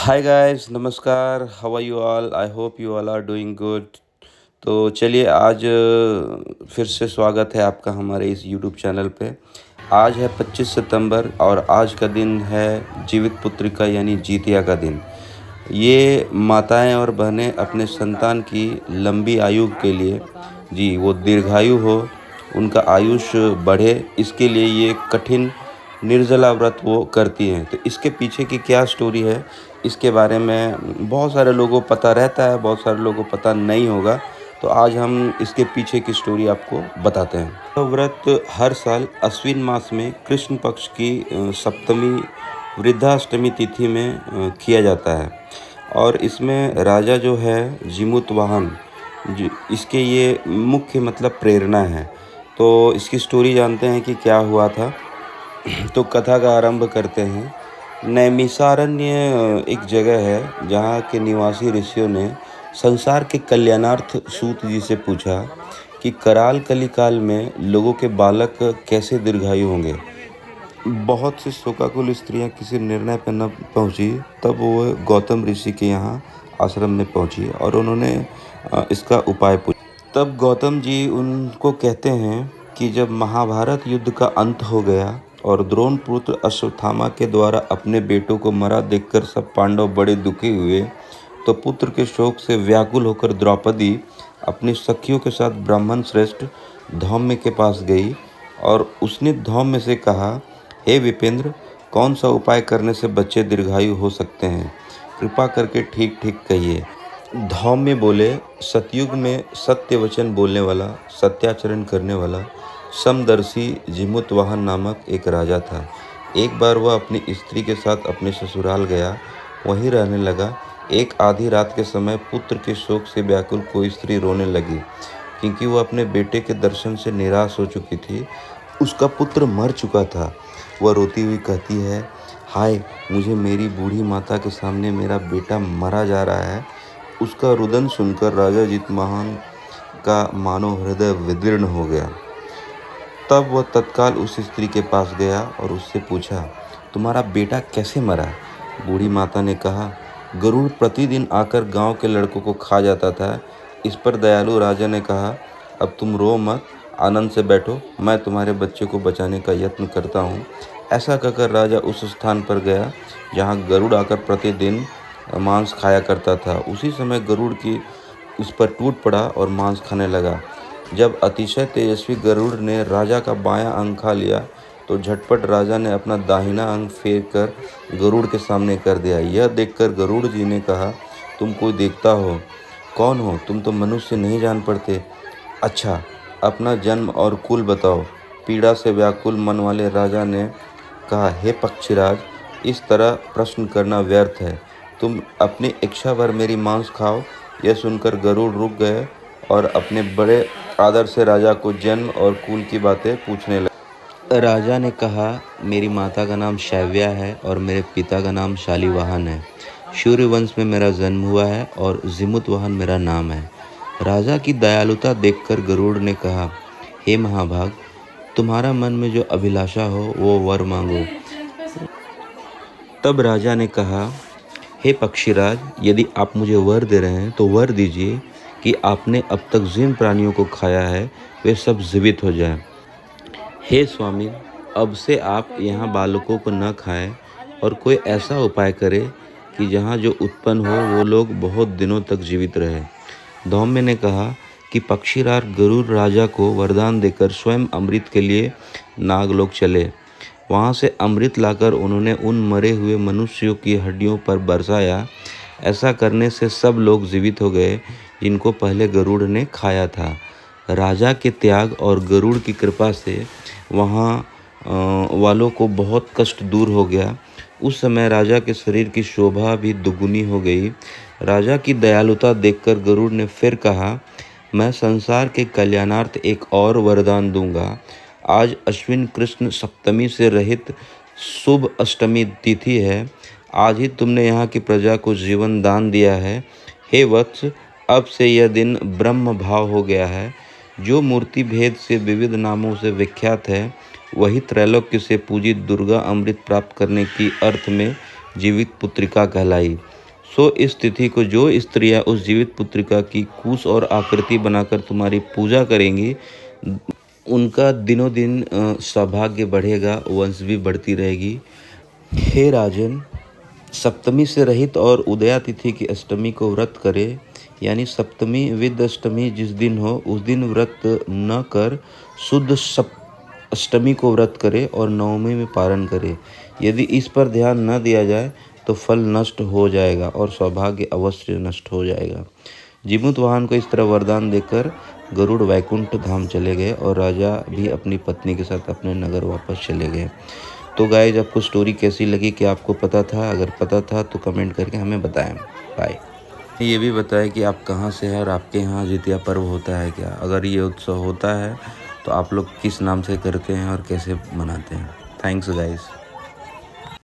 हाय guys, नमस्कार। How are you all? I hope you all are doing good. तो चलिए आज फिर से स्वागत है आपका हमारे इस यूट्यूब चैनल पे। आज है 25 सितंबर और आज का दिन है जीवित पुत्रिका यानी जीतिया का दिन। ये माताएं और बहनें अपने संतान की लंबी आयु के लिए जी वो दीर्घायु हो, उनका आयुष बढ़े, इसके लिए ये कठिन निर्जला व्रत वो करती हैं। तो इसके पीछे की क्या स्टोरी है, इसके बारे में बहुत सारे लोगों को पता रहता है, बहुत सारे लोगों को पता नहीं होगा। तो आज हम इसके पीछे की स्टोरी आपको बताते हैं। तो व्रत हर साल अश्विन मास में कृष्ण पक्ष की सप्तमी वृद्धाष्टमी तिथि में किया जाता है। और इसमें राजा जो है जीमूतवाहन इसके ये मुख्य मतलब प्रेरणा है। तो इसकी स्टोरी जानते हैं कि क्या हुआ था। तो कथा का आरंभ करते हैं। नैमिषारण्य एक जगह है जहाँ के निवासी ऋषियों ने संसार के कल्याणार्थ सूत जी से पूछा कि कराल कलिकाल में लोगों के बालक कैसे दीर्घायु होंगे। बहुत सी शोकाकुल स्त्रियां किसी निर्णय पर न पहुंची, तब वो गौतम ऋषि के यहाँ आश्रम में पहुंची और उन्होंने इसका उपाय पूछा। तब गौतम जी उनको कहते हैं कि जब महाभारत युद्ध का अंत हो गया और द्रोण पुत्र अश्वत्थामा के द्वारा अपने बेटों को मरा देखकर सब पांडव बड़े दुखी हुए, तो पुत्र के शोक से व्याकुल होकर द्रौपदी अपनी सखियों के साथ ब्राह्मण श्रेष्ठ धौम्य के पास गई और उसने धौम्य से कहा, हे विपेंद्र, कौन सा उपाय करने से बच्चे दीर्घायु हो सकते हैं? कृपा करके ठीक ठीक कहिए। धौम्य बोले, सतयुग में सत्य वचन बोलने वाला, सत्याचरण करने वाला समदर्शी जीमूतवाहन नामक एक राजा था। एक बार वह अपनी स्त्री के साथ अपने ससुराल गया, वहीं रहने लगा। एक आधी रात के समय पुत्र के शोक से व्याकुल कोई स्त्री रोने लगी, क्योंकि वह अपने बेटे के दर्शन से निराश हो चुकी थी। उसका पुत्र मर चुका था। वह रोती हुई कहती है, हाय, मुझे मेरी बूढ़ी माता के सामने मेरा बेटा मरा जा रहा है। उसका रुदन सुनकर राजा जीतवाहन का मानो हृदय विदीर्ण हो गया। तब वह तत्काल उस स्त्री के पास गया और उससे पूछा, तुम्हारा बेटा कैसे मरा? बूढ़ी माता ने कहा, गरुड़ प्रतिदिन आकर गांव के लड़कों को खा जाता था। इस पर दयालु राजा ने कहा, अब तुम रो मत, आनंद से बैठो, मैं तुम्हारे बच्चे को बचाने का यत्न करता हूँ। ऐसा कहकर राजा उस स्थान पर गया जहाँ गरुड़ आकर प्रतिदिन मांस खाया करता था। उसी समय गरुड़ की उस पर टूट पड़ा और मांस खाने लगा। जब अतिशय तेजस्वी गरुड़ ने राजा का बायां अंग खा लिया, तो झटपट राजा ने अपना दाहिना अंग फेर कर गरुड़ के सामने कर दिया। यह देखकर गरुड़ जी ने कहा, तुम कोई देखता हो? कौन हो तुम? तो मनुष्य नहीं जान पड़ते। अच्छा, अपना जन्म और कुल बताओ। पीड़ा से व्याकुल मन वाले राजा ने कहा, हे पक्षीराज, इस तरह प्रश्न करना व्यर्थ है। तुम अपनी इच्छा भर मेरी मांस खाओ। यह सुनकर गरुड़ रुक गए और अपने बड़े आदर से राजा को जन्म और कुल की बातें पूछने लगे। राजा ने कहा, मेरी माता का नाम शैव्या है और मेरे पिता का नाम शालिवाहन है। सूर्यवंश में मेरा जन्म हुआ है और जीमूतवाहन मेरा नाम है। राजा की दयालुता देखकर गरुड़ ने कहा, हे महाभाग, तुम्हारा मन में जो अभिलाषा हो वो वर मांगो। तब राजा ने कहा, हे पक्षीराज, यदि आप मुझे वर दे रहे हैं तो वर दीजिए कि आपने अब तक जिन प्राणियों को खाया है वे सब जीवित हो जाएं। हे स्वामी, अब से आप यहाँ बालकों को न खाएं और कोई ऐसा उपाय करें कि जहाँ जो उत्पन्न हो वो लोग बहुत दिनों तक जीवित रहे। धौम्य ने कहा कि पक्षीराज गरुड़ राजा को वरदान देकर स्वयं अमृत के लिए नागलोक चले। वहाँ से अमृत लाकर उन्होंने उन मरे हुए मनुष्यों की हड्डियों पर बरसाया। ऐसा करने से सब लोग जीवित हो गए जिनको पहले गरुड़ ने खाया था। राजा के त्याग और गरुड़ की कृपा से वहाँ वालों को बहुत कष्ट दूर हो गया। उस समय राजा के शरीर की शोभा भी दुगुनी हो गई। राजा की दयालुता देखकर गरुड़ ने फिर कहा, मैं संसार के कल्याणार्थ एक और वरदान दूंगा। आज अश्विन कृष्ण सप्तमी से रहित शुभ अष्टमी तिथि है। आज ही तुमने यहाँ की प्रजा को जीवन दान दिया है। हे वत्स, अब से यह दिन ब्रह्म भाव हो गया है। जो मूर्ति भेद से विविध नामों से विख्यात है, वही त्रैलोक्य से पूजित दुर्गा अमृत प्राप्त करने की अर्थ में जीवित पुत्रिका कहलाई। सो इस तिथि को जो स्त्रियां उस जीवित पुत्रिका की कुश और आकृति बनाकर तुम्हारी पूजा करेंगी, उनका दिनों दिन सौभाग्य बढ़ेगा, वंश भी बढ़ती रहेगी। हे राजन, सप्तमी से रहित और उदया तिथि की अष्टमी को व्रत करे, यानी सप्तमी विद अष्टमी जिस दिन हो उस दिन व्रत न कर शुद्ध अष्टमी को व्रत करे और नवमी में पारण करे। यदि इस पर ध्यान न दिया जाए तो फल नष्ट हो जाएगा और सौभाग्य अवश्य नष्ट हो जाएगा। जीमूत वाहन को इस तरह वरदान देकर गरुड़ वैकुंठ धाम चले गए और राजा भी अपनी पत्नी के साथ अपने नगर वापस चले गए। तो गाइस, आपको स्टोरी कैसी लगी, कि आपको पता था? अगर पता था तो कमेंट करके हमें बताएं। बाय। ये भी बताएं कि आप कहाँ से हैं और आपके यहाँ जितिया पर्व होता है क्या? अगर ये उत्सव होता है तो आप लोग किस नाम से करते हैं और कैसे मनाते हैं? Thanks guys.